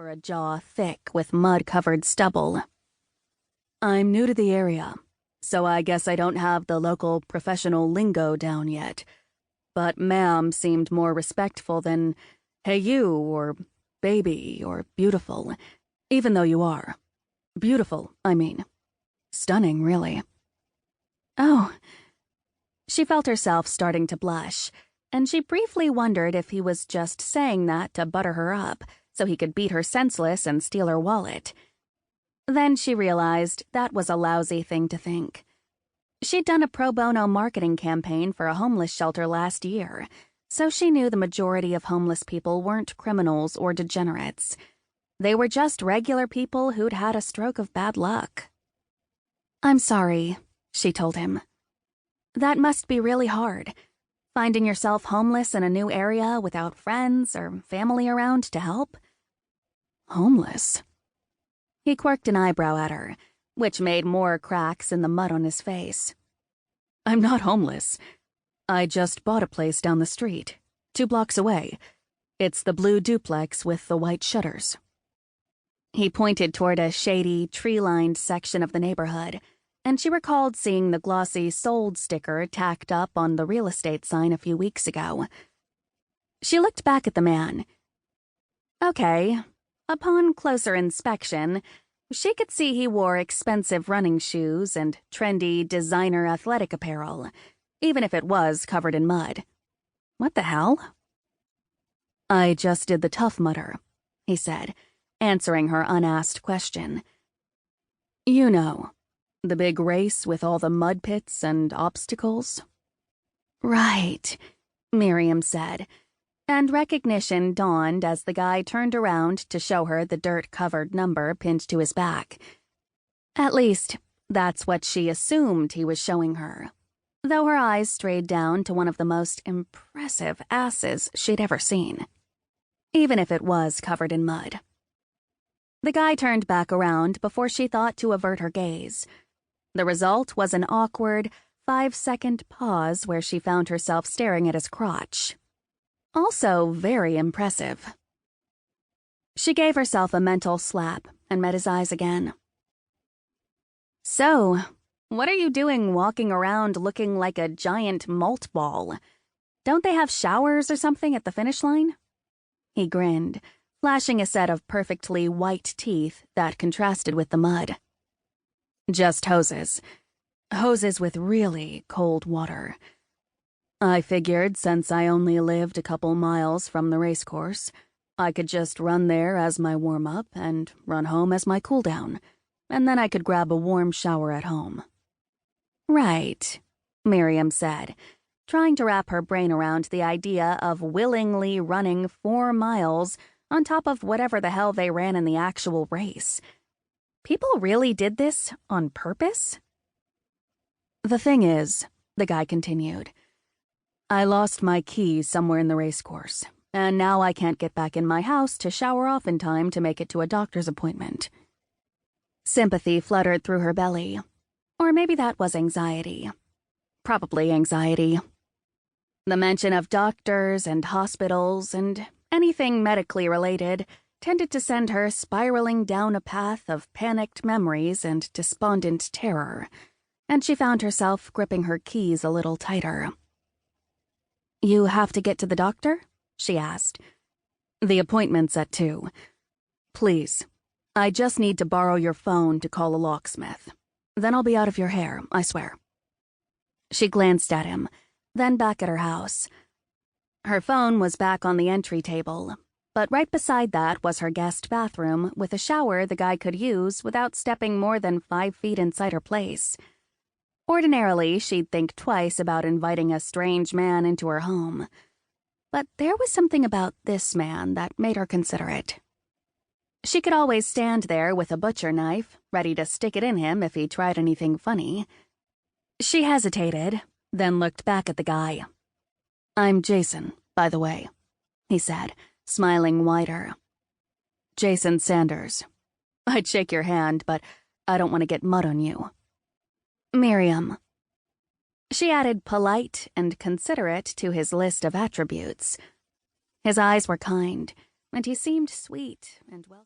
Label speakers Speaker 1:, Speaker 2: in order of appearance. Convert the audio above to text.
Speaker 1: over a jaw thick with mud-covered stubble. "I'm new to the area, so I guess I don't have the local professional lingo down yet. But ma'am seemed more respectful than, 'Hey you,' or 'baby,' or 'beautiful,' even though you are. Beautiful, I mean. Stunning, really." "Oh." She felt herself starting to blush, and she briefly wondered if he was just saying that to butter her up so he could beat her senseless and steal her wallet. Then she realized that was a lousy thing to think. She'd done a pro bono marketing campaign for a homeless shelter last year, so she knew the majority of homeless people weren't criminals or degenerates. They were just regular people who'd had a stroke of bad luck. "I'm sorry," she told him. "That must be really hard, finding yourself homeless in a new area without friends or family around to help." "Homeless?" He quirked an eyebrow at her, which made more cracks in the mud on his face. "I'm not homeless. I just bought a place down the street, 2 blocks away. It's the blue duplex with the white shutters." He pointed toward a shady, tree-lined section of the neighborhood, and she recalled seeing the glossy "sold" sticker tacked up on the real estate sign a few weeks ago. She looked back at the man. Okay, upon closer inspection, she could see he wore expensive running shoes and trendy designer athletic apparel, even if it was covered in mud. What the hell? "I just did the Tough Mudder," he said, answering her unasked question. "You know, the big race with all the mud pits and obstacles?" "Right," Miriam said, and recognition dawned as the guy turned around to show her the dirt-covered number pinned to his back. At least, that's what she assumed he was showing her, though her eyes strayed down to one of the most impressive asses she'd ever seen, even if it was covered in mud. The guy turned back around before she thought to avert her gaze. The result was an awkward, 5-second pause where she found herself staring at his crotch. Also very impressive. She gave herself a mental slap and met his eyes again. "So, what are you doing walking around looking like a giant malt ball? Don't they have showers or something at the finish line?" He grinned, flashing a set of perfectly white teeth that contrasted with the mud. "Just hoses. Hoses with really cold water. I figured since I only lived a couple miles from the racecourse, I could just run there as my warm-up and run home as my cool-down, and then I could grab a warm shower at home." "Right," Miriam said, trying to wrap her brain around the idea of willingly running 4 miles on top of whatever the hell they ran in the actual race. People really did this on purpose? "The thing is," the guy continued, "I lost my key somewhere in the racecourse, and now I can't get back in my house to shower off in time to make it to a doctor's appointment." Sympathy fluttered through her belly. Or maybe that was anxiety. Probably anxiety. The mention of doctors and hospitals and anything medically related tended to send her spiraling down a path of panicked memories and despondent terror, and she found herself gripping her keys a little tighter. "You have to get to the doctor?" she asked. "The appointment's at 2. Please, I just need to borrow your phone to call a locksmith. Then I'll be out of your hair, I swear." She glanced at him, then back at her house. Her phone was back on the entry table, but right beside that was her guest bathroom with a shower the guy could use without stepping more than 5 feet inside her place. Ordinarily, she'd think twice about inviting a strange man into her home. But there was something about this man that made her consider it. She could always stand there with a butcher knife, ready to stick it in him if he tried anything funny. She hesitated, then looked back at the guy. "I'm Jason, by the way," he said, smiling wider. "Jason Sanders. I'd shake your hand, but I don't want to get mud on you." "Miriam." She added polite and considerate to his list of attributes. His eyes were kind, and he seemed sweet and welcoming.